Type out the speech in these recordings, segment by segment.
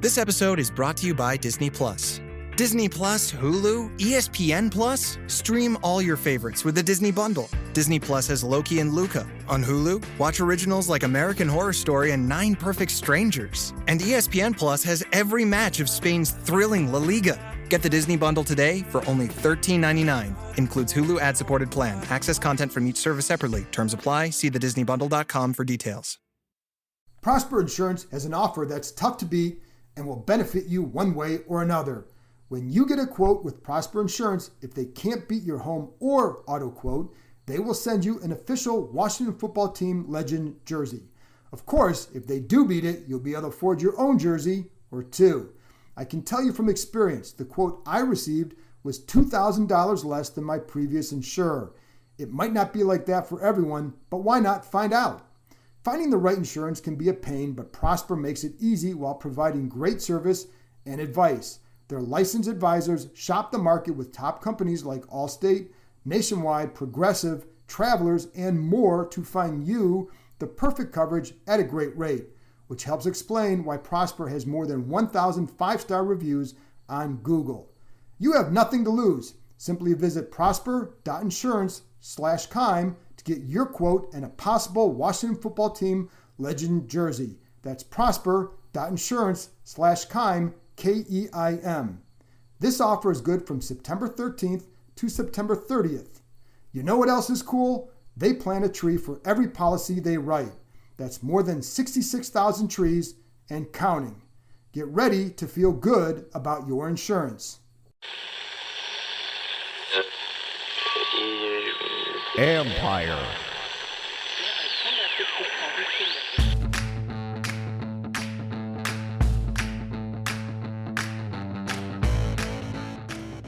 This episode is brought to you by Disney Plus. Disney Plus, Hulu, ESPN Plus? Stream all your favorites with the Disney Bundle. Disney Plus has Loki and Luca. On Hulu, watch originals like American Horror Story and 9 Perfect Strangers. And ESPN Plus has every match of Spain's thrilling La Liga. Get the Disney Bundle today for only $13.99. Includes Hulu ad-supported plan. Access content from each service separately. Terms apply. See thedisneybundle.com for details. Prosper Insurance has an offer that's tough to beat and will benefit you one way or another. When you get a quote with Prosper Insurance, if they can't beat your home or auto quote, they will send you an official Washington football team legend jersey. Of course, if they do beat it, you'll be able to afford your own jersey or two. I can tell you from experience, the quote I received was $2,000 less than my previous insurer. It might not be like that for everyone, but why not find out? Finding the right insurance can be a pain, but Prosper makes it easy while providing great service and advice. Their licensed advisors shop the market with top companies like Allstate, Nationwide, Progressive, Travelers, and more to find you the perfect coverage at a great rate, which helps explain why Prosper has more than 1,000 5-star reviews on Google. You have nothing to lose. Simply visit prosper.insurance/Keim to get your quote and a possible Washington football team legend jersey. That's prosper.insurance/Keim, Keim. This offer is good from September 13th to September 30th. You know what else is cool? They plant a tree for every policy they write. That's more than 66,000 trees and counting. Get ready to feel good about your insurance. Empire.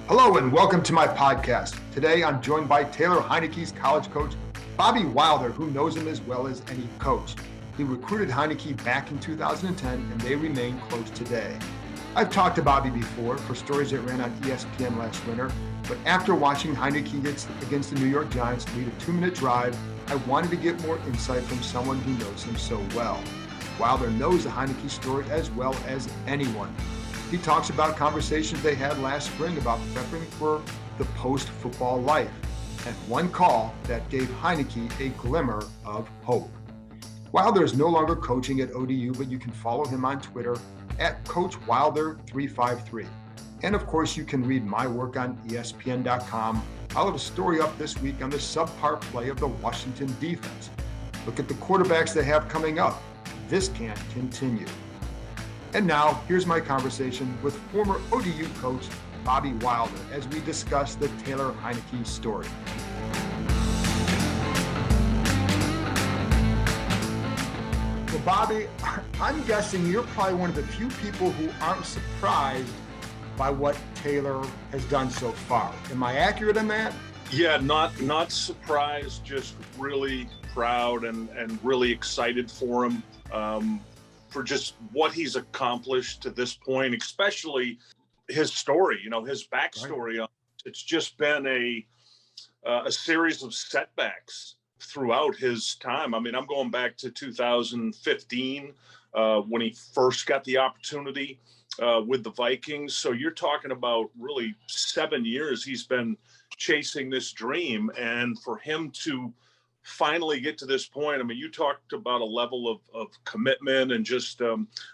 Hello and welcome to my podcast. Today I'm joined by Taylor Heinicke's college coach, Bobby Wilder, who knows him as well as any coach. He recruited Heinicke back in 2010 and they remain close today. I've talked to Bobby before for stories that ran on ESPN last winter, but after watching Heinicke against the New York Giants lead a 2-minute drive, I wanted to get more insight from someone who knows him so well. Wilder knows the Heinicke story as well as anyone. He talks about conversations they had last spring about prepping for the post-football life, and one call that gave Heinicke a glimmer of hope. Wilder is no longer coaching at ODU, but you can follow him on Twitter at CoachWilder353. And of course, you can read my work on ESPN.com. I'll have a story up this week on the subpar play of the Washington defense. Look at the quarterbacks they have coming up. This can't continue. And now, here's my conversation with former ODU coach Bobby Wilder as we discuss the Taylor Heinicke story. Well, Bobby, I'm guessing you're probably one of the few people who aren't surprised by what Taylor has done so far. Am I accurate in that? Yeah, not surprised, just really proud and really excited for him. For just what he's accomplished to this point, especially his story, his backstory. Right. It's just been a series of setbacks throughout his time. I mean, I'm going back to 2015 when he first got the opportunity with the Vikings. So you're talking about really 7 years he's been chasing this dream. And for him to finally get to this point, I mean, you talked about a level of commitment and just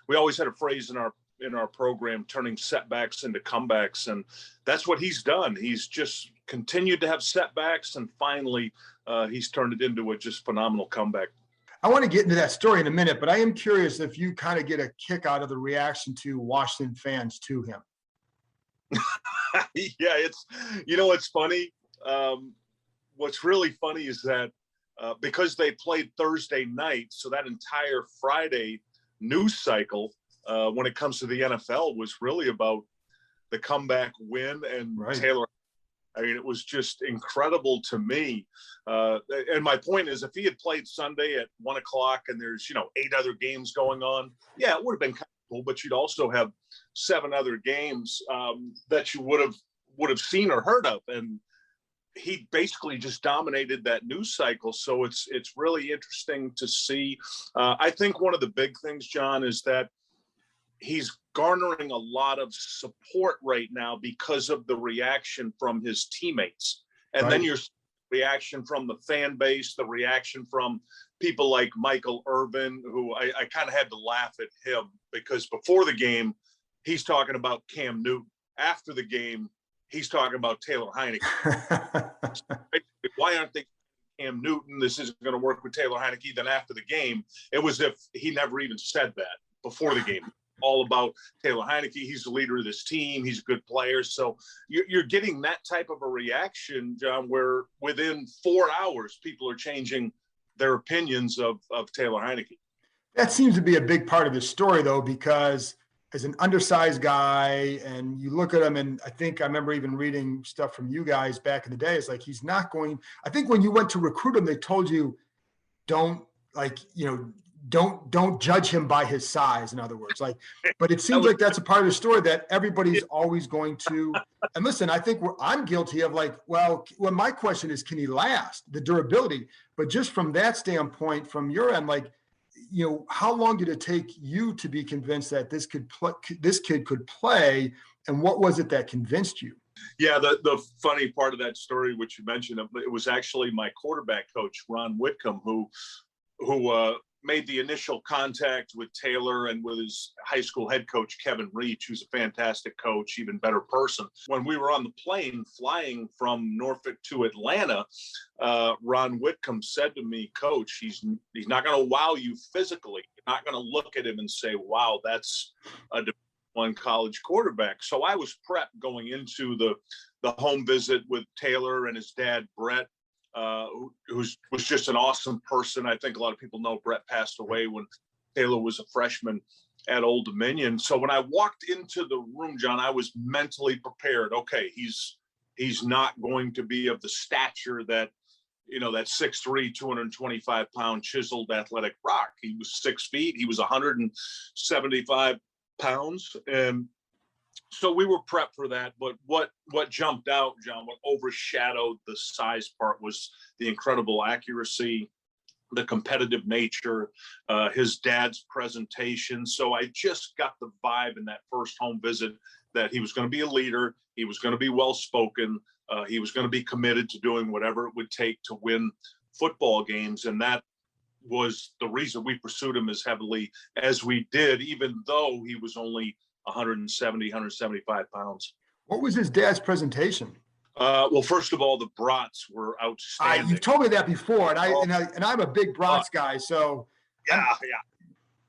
we always had a phrase in our program, turning setbacks into comebacks, and that's what he's done. He's just continued to have setbacks, and finally he's turned it into a just phenomenal comeback. I want to get into that story in a minute, but I am curious if you kind of get a kick out of the reaction to Washington fans to him. Yeah, it's funny. What's really funny is that because they played Thursday night, so that entire Friday news cycle when it comes to the NFL was really about the comeback win and right. Taylor. I mean, it was just incredible to me. And my point is, if he had played Sunday at 1:00 and there's, 8 other games going on, yeah, it would have been kind of cool, but you'd also have 7 other games that you would have seen or heard of. And he basically just dominated that news cycle. So it's really interesting to see. I think one of the big things, John, is that he's garnering a lot of support right now because of the reaction from his teammates. And Right. then your reaction from the fan base, the reaction from people like Michael Irvin, who I kind of had to laugh at him because before the game, he's talking about Cam Newton. After the game, he's talking about Taylor Heinicke. Why aren't they Cam Newton? This isn't going to work with Taylor Heinicke. Then after the game, it was if he never even said that before the game. All about Taylor Heinicke. He's the leader of this team. He's a good player. So you're getting that type of a reaction, John, where within 4 hours, people are changing their opinions of Taylor Heinicke. That seems to be a big part of the story, though, because as an undersized guy, and you look at him, and I think I remember even reading stuff from you guys back in the day. It's like he's not going. I think when you went to recruit him, they told you don't judge him by his size. In other words, but it seems like that's a part of the story that everybody's always going to. And listen, I think I'm guilty of my question is, can he last? The durability. But just from that standpoint, from your end, how long did it take you to be convinced that this kid could play, and what was it that convinced you? Yeah, the funny part of that story, which you mentioned, it was actually my quarterback coach, Ron Whitcomb, who made the initial contact with Taylor and with his high school head coach, Kevin Reach, who's a fantastic coach, even better person. When we were on the plane flying from Norfolk to Atlanta, Ron Whitcomb said to me, Coach, he's not going to wow you physically. You're not going to look at him and say, wow, that's a one college quarterback. So I was prepped going into the home visit with Taylor and his dad, Brett, who was just an awesome person. I think a lot of people know Brett passed away when Taylor was a freshman at Old Dominion. So when I walked into the room, John, I was mentally prepared. Okay, he's not going to be of the stature that, that 6'3", 225-pound chiseled athletic rock. He was 6 feet. He was 175 pounds. And so we were prepped for that, but what jumped out, John, what overshadowed the size part was the incredible accuracy, the competitive nature, his dad's presentation. So I just got the vibe in that first home visit that he was going to be a leader, he was going to be well-spoken, he was going to be committed to doing whatever it would take to win football games, and that was the reason we pursued him as heavily as we did, even though he was only 175 pounds. What was his dad's presentation? Well, first of all, the brats were outstanding. You've told me that before, and I'm a big brats guy. So yeah,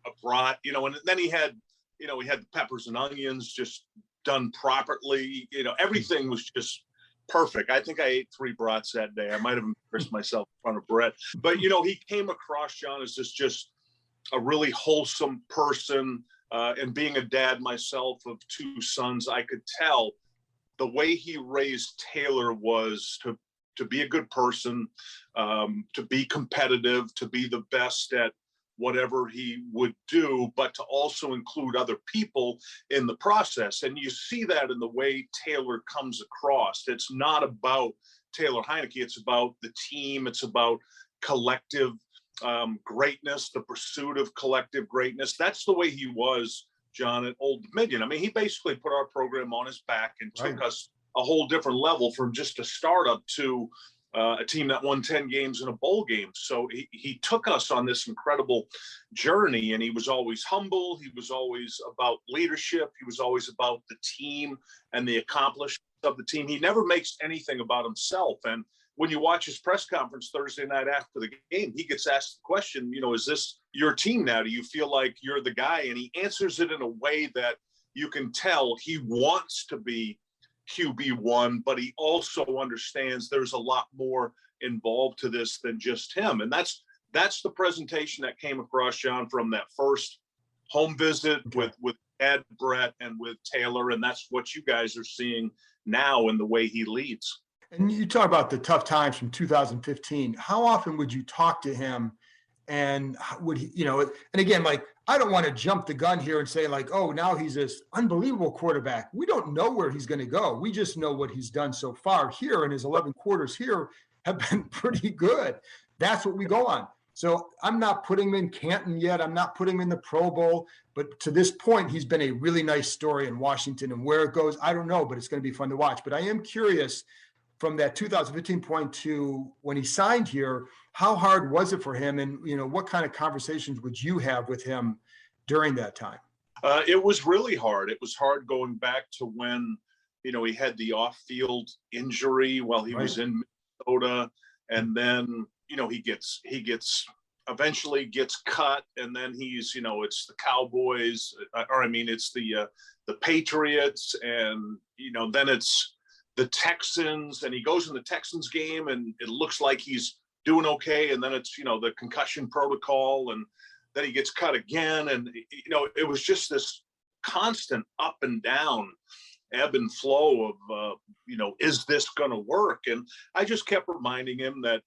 a brat, and then he had the peppers and onions just done properly. Everything was just perfect. I think I ate 3 brats that day. I might have embarrassed myself in front of Brett, but he came across, John, as just a really wholesome person. And being a dad myself of 2 sons, I could tell the way he raised Taylor was to be a good person, to be competitive, to be the best at whatever he would do, but to also include other people in the process. And you see that in the way Taylor comes across. It's not about Taylor Heinicke. It's about the team. It's about collective greatness, the pursuit of collective greatness. That's the way he was, John, at Old Dominion. I mean, he basically put our program on his back and took us a whole different level from just a startup to a team that won 10 games in a bowl game. So he took us on this incredible journey, and he was always humble. He was always about leadership. He was always about the team and the accomplishments of the team. He never makes anything about himself. And when you watch his press conference Thursday night after the game, he gets asked the question, is this your team now? Do you feel like you're the guy? And he answers it in a way that you can tell he wants to be QB1, but he also understands there's a lot more involved to this than just him. And that's the presentation that came across, John, from that first home visit with Ed, Brett, and with Taylor. And that's what you guys are seeing now in the way he leads. And you talk about the tough times from 2015. How often would you talk to him, and would he, and again, I don't want to jump the gun here and say oh, now he's this unbelievable quarterback. We don't know where he's going to go. We just know what he's done so far here, and his 11 quarters here have been pretty good. That's what we go on. So I'm not putting him in Canton yet. I'm not putting him in the Pro Bowl. But to this point, he's been a really nice story in Washington. And where it goes, I don't know, but it's going to be fun to watch. But I am curious, from that 2015 point to when he signed here, how hard was it for him? And, what kind of conversations would you have with him during that time? It was really hard. It was hard going back to when, he had the off-field injury while he was in Minnesota. And then, he eventually gets cut, and then he's, it's the Cowboys, it's the Patriots, and, then it's the Texans, and he goes in the Texans game and it looks like he's doing okay. And then it's, the concussion protocol, and then he gets cut again. And, it was just this constant up and down, ebb and flow of, is this going to work? And I just kept reminding him that,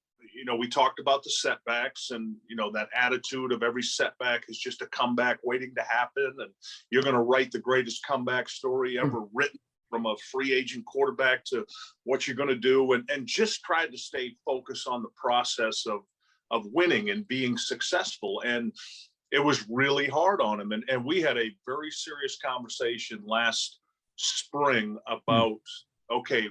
we talked about the setbacks, and, that attitude of every setback is just a comeback waiting to happen. And you're going to write the greatest comeback story ever written, from a free agent quarterback to what you're going to do. And just tried to stay focused on the process of winning and being successful. And it was really hard on him. And we had a very serious conversation last spring about, okay,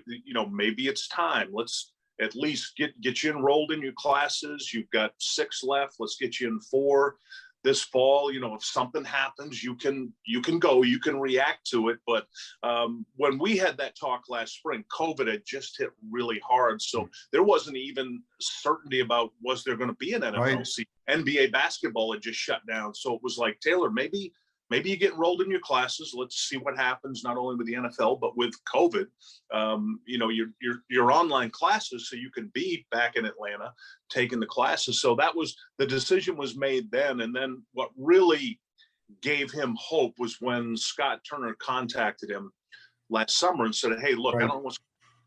maybe it's time. Let's at least get you enrolled in your classes. You've got 6 left. Let's get you in 4 this fall. If something happens, you can go, you can react to it. But when we had that talk last spring, COVID had just hit really hard. So there wasn't even certainty about, was there going to be an NFL season? NBA basketball had just shut down. So it was like, Taylor, maybe you get enrolled in your classes. Let's see what happens, not only with the NFL, but with COVID. Your online classes, so you can be back in Atlanta taking the classes. So the decision was made then. And then what really gave him hope was when Scott Turner contacted him last summer and said, hey, look, I don't want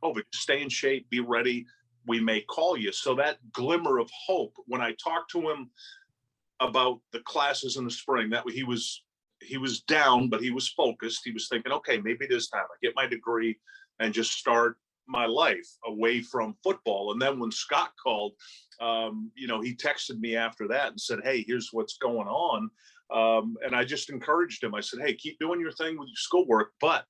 COVID. Stay in shape, be ready. We may call you. So that glimmer of hope, when I talked to him about the classes in the spring, that he was down, but he was focused. He was thinking, okay, maybe this time I get my degree and just start my life away from football. And then when Scott called, he texted me after that and said, hey, here's what's going on. And I just encouraged him. I said, hey, keep doing your thing with your schoolwork, but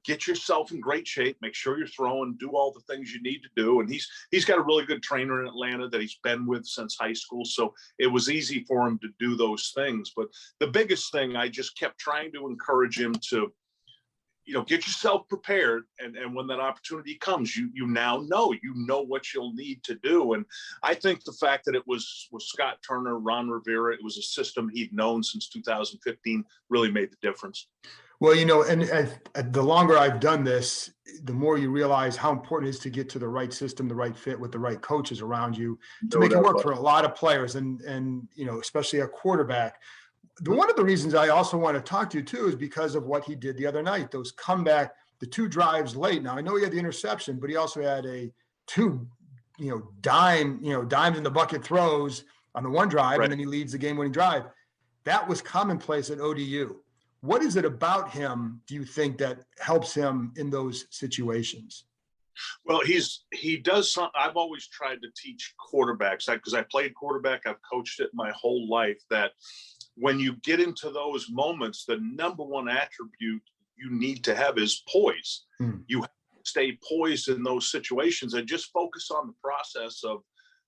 get yourself in great shape, make sure you're throwing, do all the things you need to do. And he's got a really good trainer in Atlanta that he's been with since high school. So it was easy for him to do those things. But the biggest thing, I just kept trying to encourage him to, get yourself prepared. And when that opportunity comes, you now know what you'll need to do. And I think the fact that it was with Scott Turner, Ron Rivera, it was a system he'd known since 2015, really made the difference. Well, and the longer I've done this, the more you realize how important it is to get to the right system, the right fit with the right coaches around you to make it work for a lot of players and especially a quarterback. One of the reasons I also want to talk to you too is because of what he did the other night, those comeback, the 2 drives late. Now I know he had the interception, but he also had a 2, dimes in the bucket throws on the one drive, and then he leads the game-winning drive. That was commonplace at ODU. What is it about him, do you think, that helps him in those situations? Well, he does something. I've always tried to teach quarterbacks, because I played quarterback. I've coached it my whole life, that when you get into those moments, the number one attribute you need to have is poise. You have to stay poised in those situations and just focus on the process of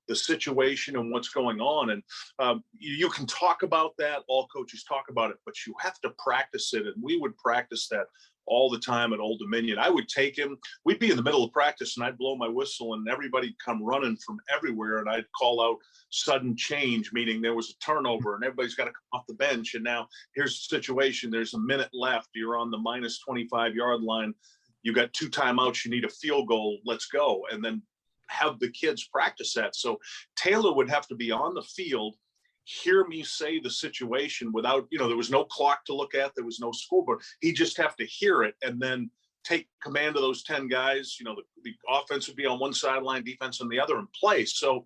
the situation and what's going on. And you can talk about that. All coaches talk about it, but you have to practice it. And we would practice that all the time at Old Dominion. I would take him, we'd be in the middle of practice and I'd blow my whistle and everybody'd come running from everywhere. And I'd call out sudden change, meaning there was a turnover and everybody's got to come off the bench. And now here's the situation. There's a minute left. You're on the minus 25-yard line. You got 2 timeouts. You need a field goal. Let's go. And then have the kids practice that. So Taylor would have to be on the field, hear me say the situation without, there was no clock to look at. There was no scoreboard. He'd just have to hear it and then take command of those 10 guys. The offense would be on one sideline, defense on the other, and play. So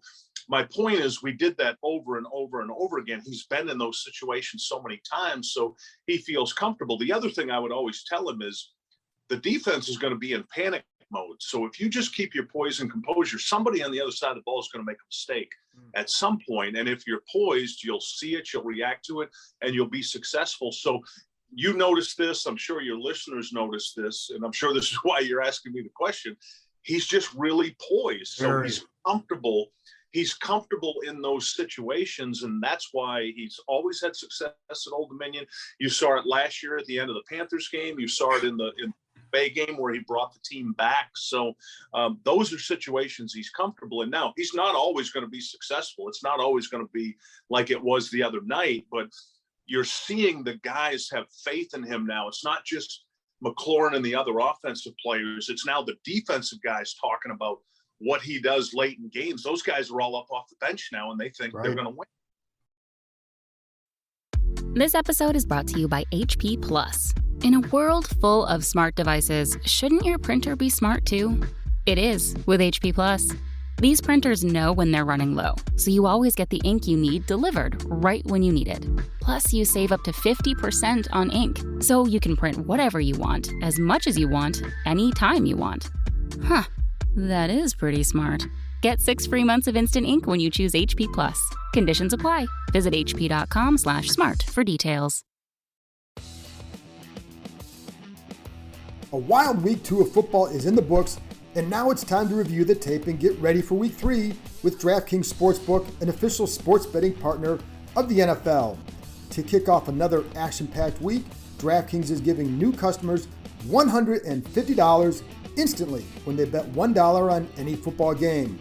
my point is, we did that over and over and over again. He's been in those situations so many times, so he feels comfortable. The other thing I would always tell him is the defense is going to be in panic mode. So if you just keep your poise and composure, somebody on the other side of the ball is going to make a mistake at some point. And if you're poised, you'll see it, you'll react to it, and you'll be successful. So you notice this. I'm sure your listeners notice this, and I'm sure this is why you're asking me the question. He's just really poised. So he's comfortable. He's comfortable in those situations, and that's why he's always had success at Old Dominion. You saw it last year at the end of the Panthers game. You saw it in the Bay game where he brought the team back. So those are situations he's comfortable in. Now, he's not always going to be successful. It's not always going to be like it was the other night, but you're seeing the guys have faith in him now. It's not just McLaurin and the other offensive players. It's now the defensive guys talking about what he does late in games. Those guys are all up off the bench now, and they think they're going to win. This episode is brought to you by HP Plus. In a world full of smart devices, shouldn't your printer be smart too? It is with HP Plus. These printers know when they're running low, so you always get the ink you need delivered right when you need it. Plus, you save up to 50% on ink, so you can print whatever you want, as much as you want, anytime you want. Huh, that is pretty smart. Get 6 free months of instant ink when you choose HP Plus. Conditions apply. Visit hp.com/smart for details. A wild week 2 of football is in the books, and now it's time to review the tape and get ready for week 3 with DraftKings Sportsbook, an official sports betting partner of the NFL. To kick off another action-packed week, DraftKings is giving new customers $150 instantly when they bet $1 on any football game.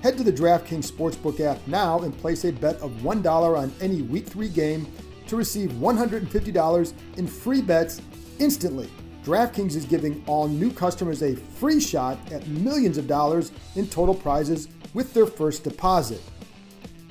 Head to the DraftKings Sportsbook app now and place a bet of $1 on any Week 3 game to receive $150 in free bets instantly. DraftKings is giving all new customers a free shot at millions of dollars in total prizes with their first deposit.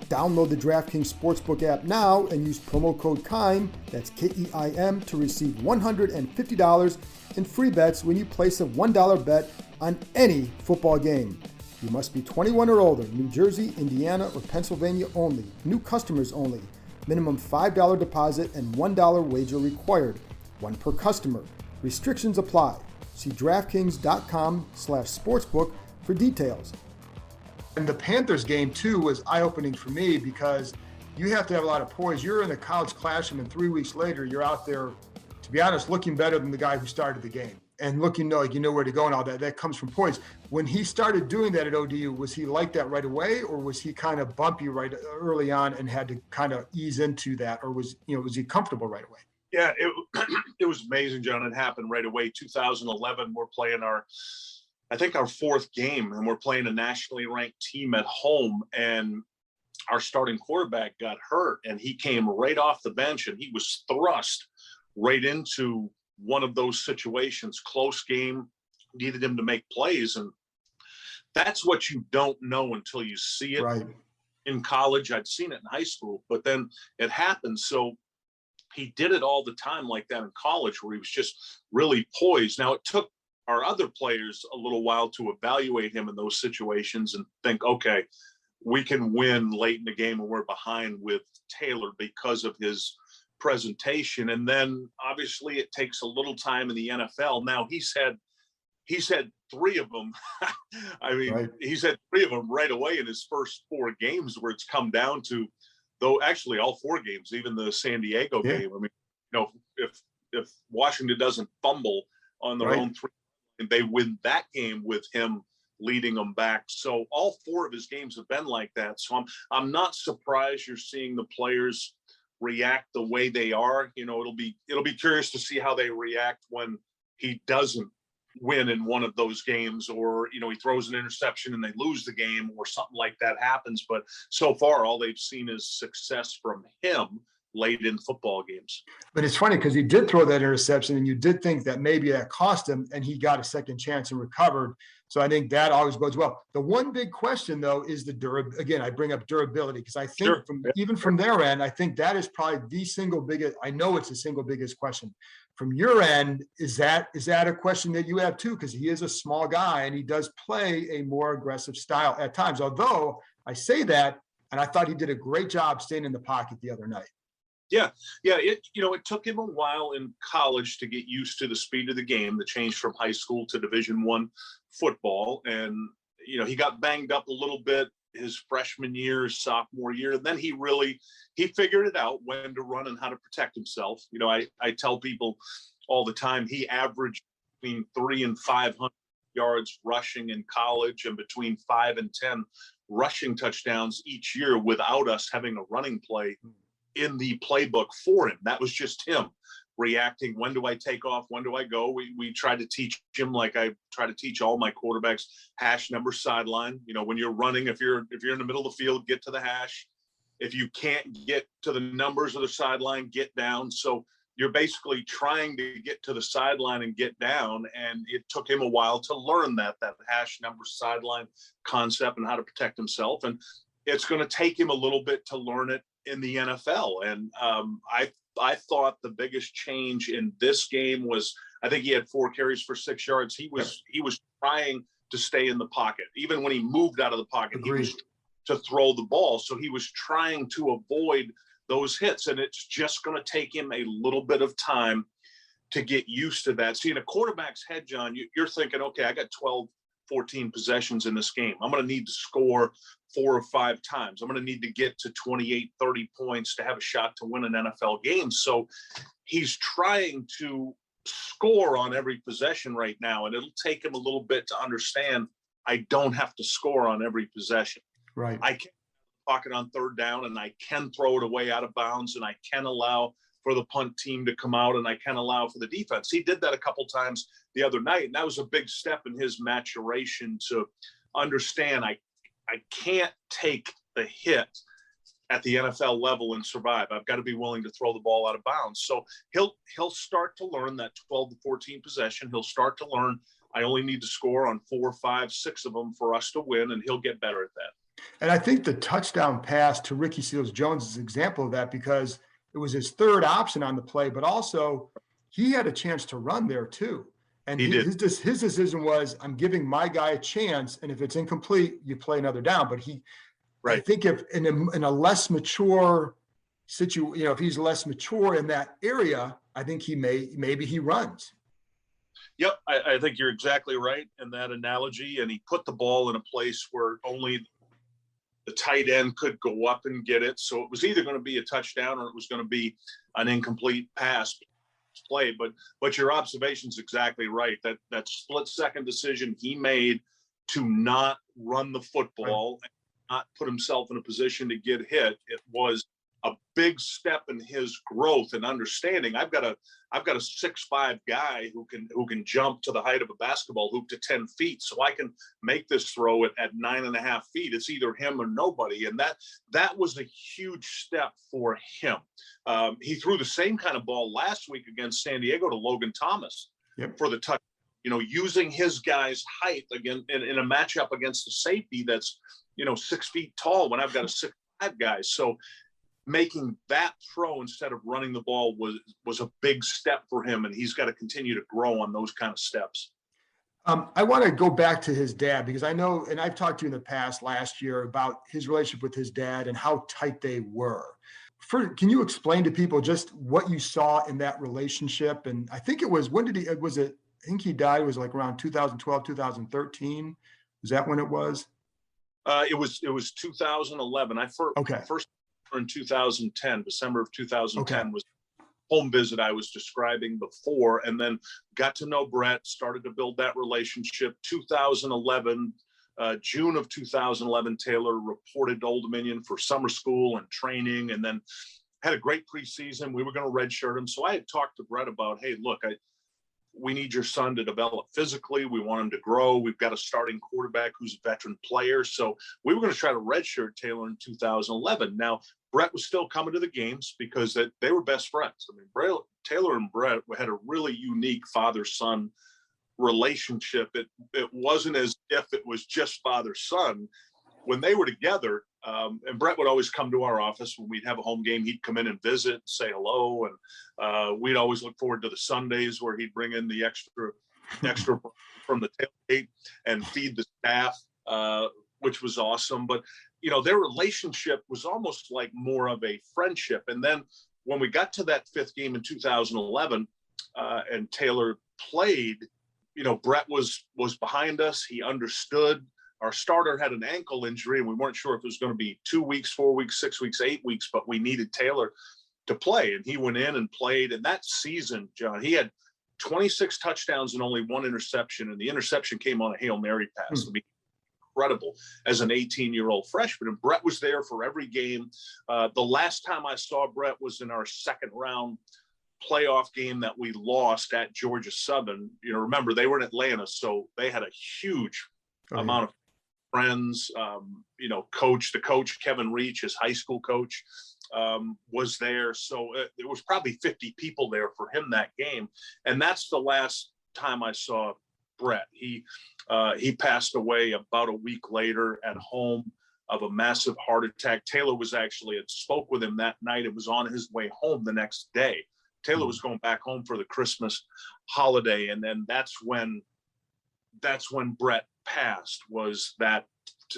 Download the DraftKings Sportsbook app now and use promo code Keim, that's Keim, to receive $150 in free bets when you place a $1 bet on any football game. You must be 21 or older, New Jersey, Indiana, or Pennsylvania only. New customers only. Minimum $5 deposit and $1 wager required. One per customer. Restrictions apply. See DraftKings.com/sportsbook for details. And the Panthers game, too, was eye-opening for me because you have to have a lot of poise. You're in the college classroom, and 3 weeks later, you're out there, to be honest, looking better than the guy who started the game. And looking like you know where to go and all that. That comes from poise. When he started doing that at ODU, was he like that right away, or was he kind of bumpy right early on and had to kind of ease into that, or was he comfortable right away? Yeah, it was amazing, John. It happened right away. 2011, we're playing our 4th game, and we're playing a nationally ranked team at home, and our starting quarterback got hurt, and he came right off the bench, and he was thrust right into one of those situations. Close game, needed him to make plays, and that's what you don't know until you see it. Right. In college. I'd seen it in high school, but then it happened. So he did it all the time like that in college, where he was just really poised. Now, it took our other players a little while to evaluate him in those situations and think, okay, we can win late in the game and we're behind with Taylor because of his presentation. And then obviously it takes a little time in the NFL. Now he's had 3 of them. I mean, right. He's had 3 of them right away in his first 4 games, where it's come down to, though, actually all 4 games, even the San Diego game. I mean, if Washington doesn't fumble on their own 3, they win that game with him leading them back. So all 4 of his games have been like that. So I'm not surprised you're seeing the players react the way they are. It'll be curious to see how they react when he doesn't win in one of those games, or he throws an interception and they lose the game, or something like that happens. But so far, all they've seen is success from him late in football games. But it's funny because he did throw that interception, and you did think that maybe that cost him, and he got a second chance and recovered. So I think that always bodes well. The one big question, though, is the durability. Again, I bring up durability because I think even from their end, I think that is probably the single biggest. I know it's the single biggest question. From your end, is that a question that you have too? Because he is a small guy and he does play a more aggressive style at times. Although I say that, and I thought he did a great job staying in the pocket the other night. Yeah, yeah. It took him a while in college to get used to the speed of the game, the change from high school to Division I football, and he got banged up a little bit his freshman year, his sophomore year, and then he figured it out when to run and how to protect himself. I tell people all the time he averaged between 300 and 500 yards rushing in college, and between 5 and 10 rushing touchdowns each year without us having a running play in the playbook for him. That was just him reacting. When do I take off? When do I go? We tried to teach him, like I try to teach all my quarterbacks, hash number sideline. When you're running, if you're in the middle of the field, get to the hash. If you can't get to the numbers of the sideline, get down. So you're basically trying to get to the sideline and get down. And it took him a while to learn that hash number sideline concept and how to protect himself. And it's going to take him a little bit to learn it in the NFL. And I thought the biggest change in this game was, I think he had 4 carries for 6 yards. He was trying to stay in the pocket. Even when he moved out of the pocket, He was to throw the ball. So he was trying to avoid those hits. And it's just going to take him a little bit of time to get used to that. See, in a quarterback's head, John, you're thinking, okay, I got 12, 14 possessions in this game. I'm going to need to score 4 or 5 times. I'm going to need to get to 28, 30 points to have a shot to win an NFL game. So he's trying to score on every possession right now, and it'll take him a little bit to understand I don't have to score on every possession. Right. I can pocket on 3rd down, and I can throw it away out of bounds, and I can allow for the punt team to come out, and I can allow for the defense. He did that a couple times the other night, and that was a big step in his maturation to understand I can't take the hit at the NFL level and survive. I've got to be willing to throw the ball out of bounds. So he'll start to learn that 12 to 14 possession. He'll start to learn I only need to score on 4, 5, 6 of them for us to win, and he'll get better at that. And I think the touchdown pass to Ricky Seals-Jones is an example of that, because it was his 3rd option on the play, but also he had a chance to run there too. And his decision was, I'm giving my guy a chance, and if it's incomplete, you play another down. But I think if in a less mature situation, if he's less mature in that area, I think maybe he runs. Yep, I think you're exactly right in that analogy. And he put the ball in a place where only the tight end could go up and get it. So it was either going to be a touchdown or it was going to be an incomplete pass play. But your observation's exactly right. That split-second decision he made to not run the football, and not put himself in a position to get hit, it was a big step in his growth and understanding. I've got a 6'5" guy who can jump to the height of a basketball hoop to 10 feet. So I can make this throw at 9.5 feet. It's either him or nobody. And that was a huge step for him. He threw the same kind of ball last week against San Diego to Logan Thomas for the touch, using his guy's height again in a matchup against a safety that's, 6 feet tall when I've got a 6'5" guy. So making that throw instead of running the ball was a big step for him, and he's got to continue to grow on those kind of steps. I want to go back to his dad, because I know, and I've talked to you in the past last year about his relationship with his dad and how tight they were. Can you explain to people just what you saw in that relationship? And I think it was, I think he died, was like around 2012, 2013. Is that when it was? It was 2011. First in 2010, December of 2010 was home visit I was describing before, and then got to know Brett, started to build that relationship. 2011, June of 2011, Taylor reported to Old Dominion for summer school and training, and then had a great preseason. We were going to redshirt him. So I had talked to Brett about, hey, look, we need your son to develop physically. We want him to grow. We've got a starting quarterback who's a veteran player. So we were going to try to redshirt Taylor in 2011. Now, Brett was still coming to the games because they were best friends. I mean, Taylor and Brett had a really unique father-son relationship. It wasn't as if it was just father-son. When they were together, and Brett would always come to our office when we'd have a home game. He'd come in and visit, say hello, and we'd always look forward to the Sundays where he'd bring in the extra from the tailgate and feed the staff, which was awesome. But their relationship was almost like more of a friendship. And then when we got to that fifth game in 2011 and Taylor played, Brett was behind us. He understood. Our starter had an ankle injury, and we weren't sure if it was going to be 2 weeks, 4 weeks, 6 weeks, 8 weeks, but we needed Taylor to play. And he went in and played. And that season, John, he had 26 touchdowns and only one interception. And the interception came on a Hail Mary pass. I mean, incredible as an 18-year-old freshman. And Brett was there for every game. The last time I saw Brett was in our second round playoff game that we lost at Georgia Southern. Remember, they were in Atlanta, so they had a huge amount of friends. The coach, Kevin Reach, his high school coach, was there. So there was probably 50 people there for him that game. And that's the last time I saw Brett. He passed away about a week later at home of a massive heart attack. Taylor was actually, had spoke with him that night. It was on his way home the next day. Taylor was going back home for the Christmas holiday. And then that's when Brett passed, was that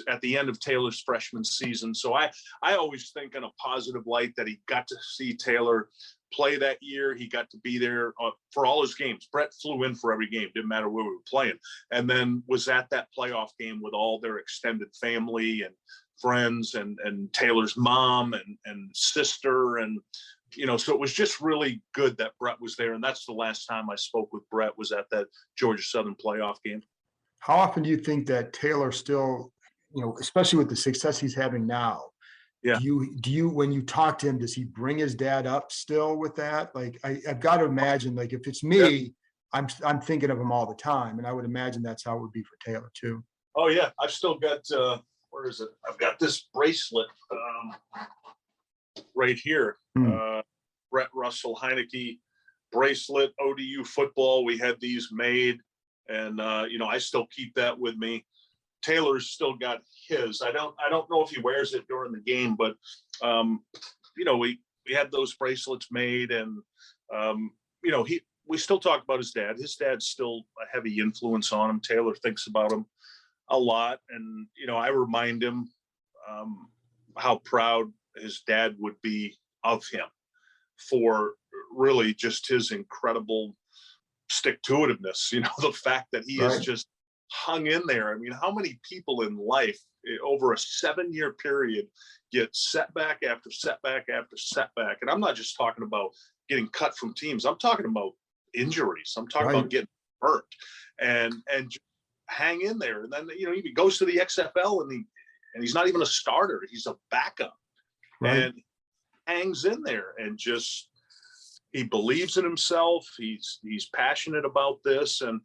at the end of Taylor's freshman season. So I always think in a positive light that he got to see Taylor play that year. He got to be there for all his games. Brett flew in for every game, didn't matter where we were playing, and then was at that playoff game with all their extended family and friends and Taylor's mom and sister. And, so it was just really good that Brett was there. And that's the last time I spoke with Brett, was at that Georgia Southern playoff game. How often do you think that Taylor still, especially with the success he's having now, do you, when you talk to him, does he bring his dad up still with that? Like, I've got to imagine, like, if it's me, I'm thinking of him all the time. And I would imagine that's how it would be for Taylor too. Oh yeah. I've still got, where is it? I've got this bracelet right here. Brett Russell Heinicke bracelet, ODU football. We had these made, and I still keep that with me. Taylor's still got his. I don't know if he wears it during the game, but we had those bracelets made, and we still talk about his dad. His dad's still a heavy influence on him. Taylor thinks about him a lot, and I remind him how proud his dad would be of him for really just his incredible stick-to-itiveness. The fact that he has just hung in there. I mean, how many people in life over a 7-year period get setback after setback after setback? And I'm not just talking about getting cut from teams. I'm talking about injuries. I'm talking about getting hurt and just hang in there. And then, he goes to the XFL and he's not even a starter. He's a backup and hangs in there and just, he believes in himself. He's passionate about this. And,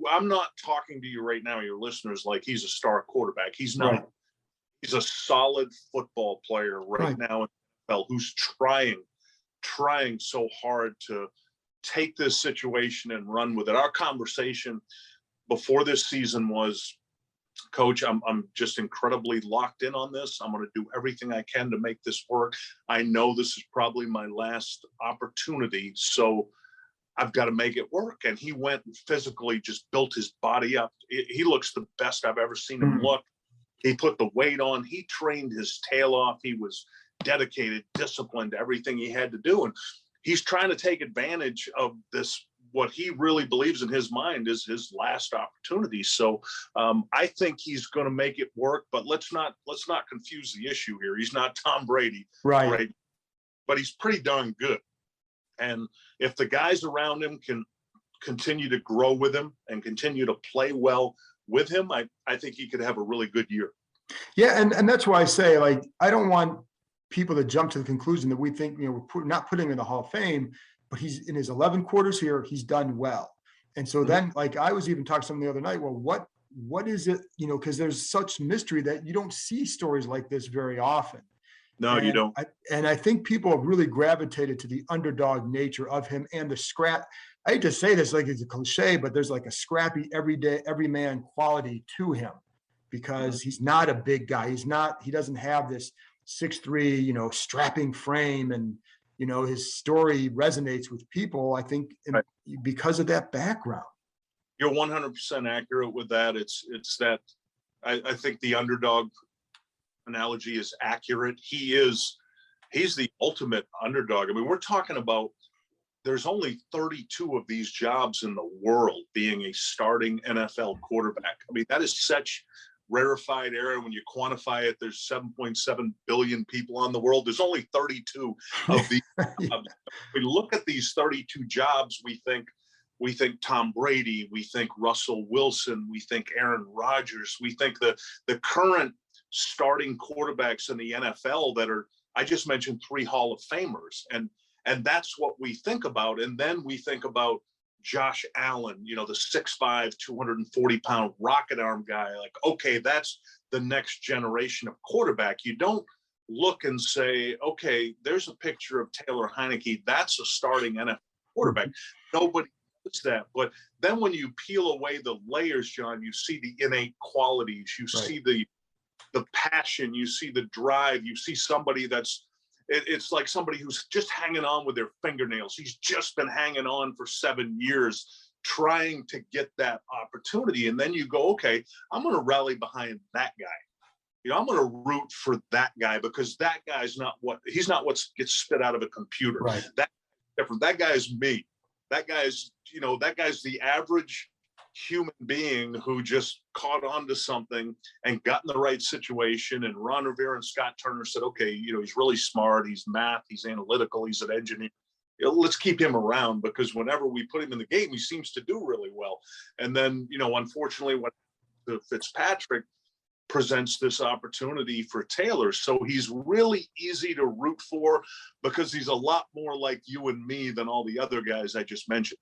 I'm not talking to you right now, your listeners, like he's a star quarterback. He's not. He's a solid football player right now in the NFL who's trying so hard to take this situation and run with it. Our conversation before this season was, Coach, I'm just incredibly locked in on this. I'm going to do everything I can to make this work. I know this is probably my last opportunity, so I've got to make it work. And he went and physically just built his body up. He looks the best I've ever seen him look. He put the weight on. He trained his tail off. He was dedicated, disciplined, everything he had to do. And he's trying to take advantage of this, what he really believes in his mind is his last opportunity. So I think he's going to make it work, but let's not confuse the issue here. He's not Tom Brady, right? But he's pretty darn good. And if the guys around him can continue to grow with him and continue to play well with him, I think he could have a really good year. Yeah. And that's why I say, like, I don't want people to jump to the conclusion that we think, we're not putting him in the Hall of Fame, but he's in his 11 quarters here, he's done well. And so then, like, I was even talking to someone the other night, well, what is it, because there's such mystery that you don't see stories like this very often. No, you don't. I think people have really gravitated to the underdog nature of him and the scrap. I hate to say this, like it's a cliche, but there's like a scrappy, everyman quality to him, because he's not a big guy. He doesn't have this 6'3", strapping frame, and, his story resonates with people, I think, because of that background. You're 100% accurate with that. It's that I think the underdog analogy is accurate. He is he's the ultimate underdog. I mean, we're talking about there's only 32 of these jobs in the world being a starting NFL quarterback. I mean, that is such rarefied air. When you quantify it, there's 7.7 billion people on the world. There's only 32 of these jobs. We look at these 32 jobs, we think Tom Brady, we think Russell Wilson, we think Aaron Rodgers, we think the current starting quarterbacks in the NFL that are, I just mentioned 3 Hall of Famers, and that's what we think about. And then we think about Josh Allen, the 6'5", 240-pound rocket arm guy. Like, okay, that's the next generation of quarterback. You don't look and say, okay, there's a picture of Taylor Heinicke. That's a starting NFL quarterback. Nobody does that. But then when you peel away the layers, John, you see the innate qualities. You see the passion. You see the drive. You see somebody it's like somebody who's just hanging on with their fingernails. He's just been hanging on for 7 years, trying to get that opportunity. And then you go, okay, I'm going to rally behind that guy. I'm going to root for that guy because that guy's he's not what gets spit out of a computer. Right. That's different. That guy is me. That guy's the average human being who just caught on to something and got in the right situation. And Ron Rivera and Scott Turner said, okay, he's really smart. He's math, he's analytical, he's an engineer. Let's keep him around because whenever we put him in the game, he seems to do really well. And then, unfortunately, when Fitzpatrick presents this opportunity for Taylor, so he's really easy to root for because he's a lot more like you and me than all the other guys I just mentioned.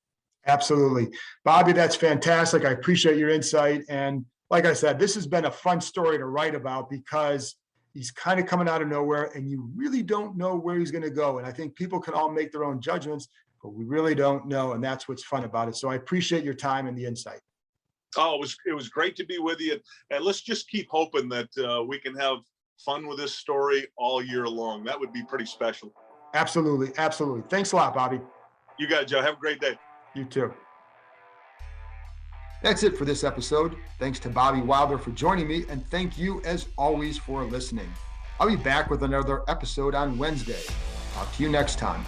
Absolutely. Bobby, that's fantastic. I appreciate your insight. And like I said, this has been a fun story to write about because he's kind of coming out of nowhere and you really don't know where he's going to go. And I think people can all make their own judgments, but we really don't know. And that's what's fun about it. So I appreciate your time and the insight. Oh, it was great to be with you. And let's just keep hoping that we can have fun with this story all year long. That would be pretty special. Absolutely. Absolutely. Thanks a lot, Bobby. You got it, Joe. Have a great day. You too. That's it for this episode. Thanks to Bobby Wilder for joining me, and thank you as always for listening. I'll be back with another episode on Wednesday. Talk to you next time.